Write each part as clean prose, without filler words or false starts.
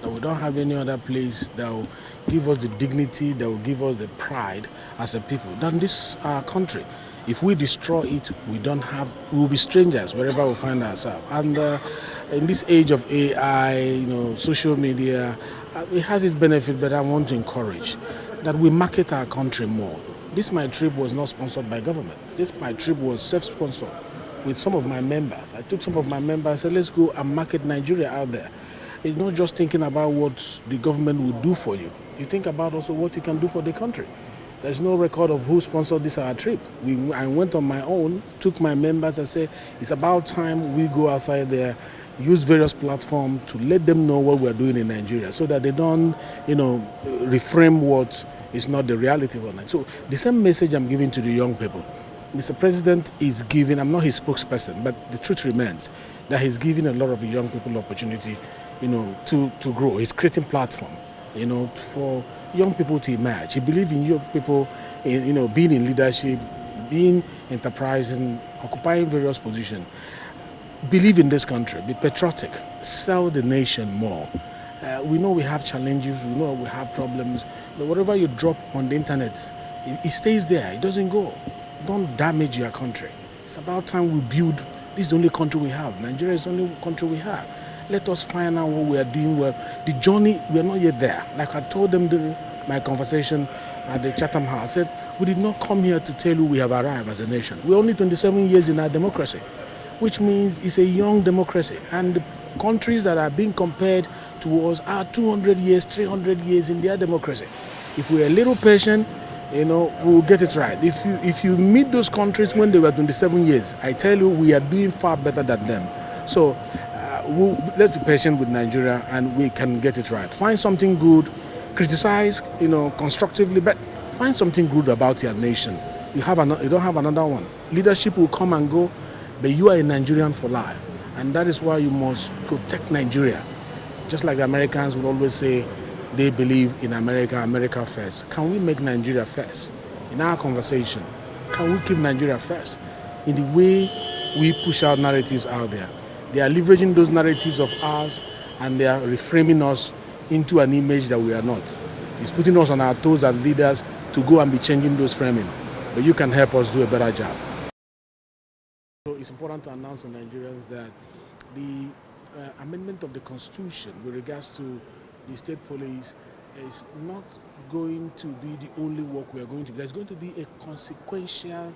that we don't have any other place that will give us the dignity, that will give us the pride as a people than this country. If we destroy it, we will be strangers wherever we find ourselves. And in this age of AI, social media, it has its benefit, but I want to encourage that we market our country more. This my trip was not sponsored by government. This my trip was self-sponsored with some of my members. I took some of my members and said, let's go and market Nigeria out there. It's not just thinking about what the government will do for you. You think about also what you can do for the country. There's no record of who sponsored this our trip. I went on my own, took my members and said, it's about time we go outside there, use various platforms to let them know what we're doing in Nigeria so that they don't, reframe what is not the reality of it. So the same message I'm giving to the young people. Mr. President is giving, I'm not his spokesperson, but the truth remains that he's giving a lot of young people opportunity, to grow. He's creating platform, for young people to emerge. He believes in young people, being in leadership, being enterprising, occupying various positions. Believe in this country, be patriotic, sell the nation more. We know we have challenges, we know we have problems, but whatever you drop on the internet, it stays there, it doesn't go. Don't damage your country. It's about time we build. This is the only country we have. Nigeria is the only country we have. Let us find out what we are doing well. The journey, we are not yet there. Like I told them during my conversation at the Chatham House, I said, we did not come here to tell you we have arrived as a nation. We're only 27 years in our democracy, which means it's a young democracy. And the countries that are being compared to us are 200 years, 300 years in their democracy. If we're a little patient, we'll get it right. If you meet those countries when they were 27 years, I tell you, we are doing far better than them. So let's be patient with Nigeria, and we can get it right. Find something good, criticize, constructively, but find something good about your nation. You don't have another one. Leadership will come and go, but you are a Nigerian for life, and that is why you must protect Nigeria. Just like the Americans would always say, they believe in America, America first. Can we make Nigeria first? In our conversation, can we keep Nigeria first? In the way we push our narratives out there. They are leveraging those narratives of ours, and they are reframing us into an image that we are not. It's putting us on our toes as leaders to go and be changing those framing. But you can help us do a better job. So it's important to announce to Nigerians that the amendment of the Constitution with regards to the state police is not going to be the only work we are going to do. There's going to be a consequential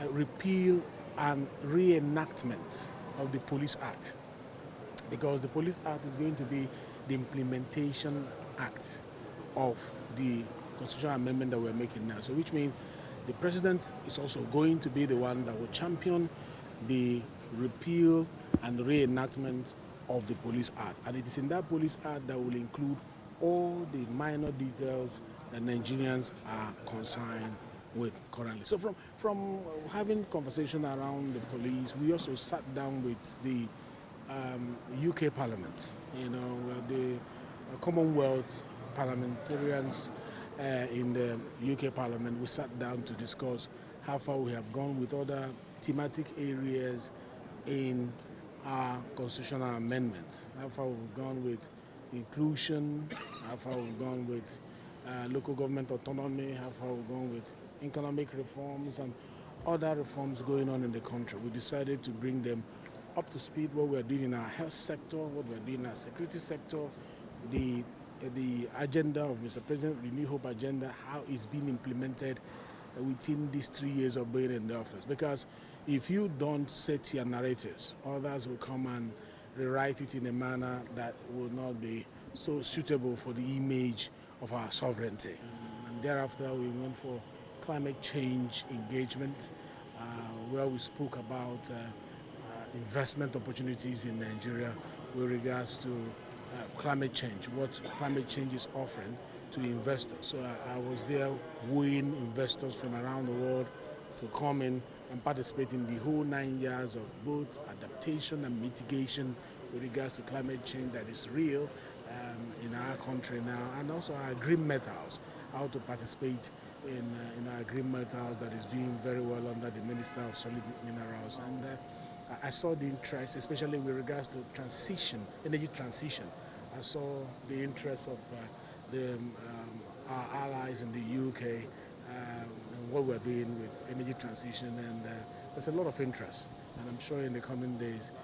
repeal and reenactment of the Police Act, because the Police Act is going to be the implementation act of the constitutional amendment that we're making now. So which means the president is also going to be the one that will champion the repeal and reenactment of the Police Act. And it is in that Police Act that will include all the minor details that Nigerians are concerned with currently. So from having conversation around the police, we also sat down with the UK Parliament, the Commonwealth parliamentarians in the UK Parliament. We sat down to discuss how far we have gone with other thematic areas in our constitutional amendments, how far we've gone with inclusion, how far we've gone with local government autonomy, how far we've gone with economic reforms and other reforms going on in the country. We decided to bring them up to speed, what we're doing in our health sector, what we're doing in our security sector, the agenda of Mr. President, the New Hope agenda, how it's being implemented within these 3 years of being in the office. Because if you don't set your narratives, others will come and rewrite it in a manner that will not be so suitable for the image of our sovereignty. And thereafter, we went for climate change engagement, where we spoke about investment opportunities in Nigeria with regards to climate change, what climate change is offering to investors. So I was there wooing investors from around the world to come in and participate in the whole 9 years of both adaptation and mitigation with regards to climate change that is real in our country now, and also our green metals, how to participate in our green metals that is doing very well under the Minister of Solid Minerals. And I saw the interest, especially with regards to transition, energy transition, I saw the interest of our allies in the UK, and what we're doing with energy transition, and there's a lot of interest. And I'm sure in the coming days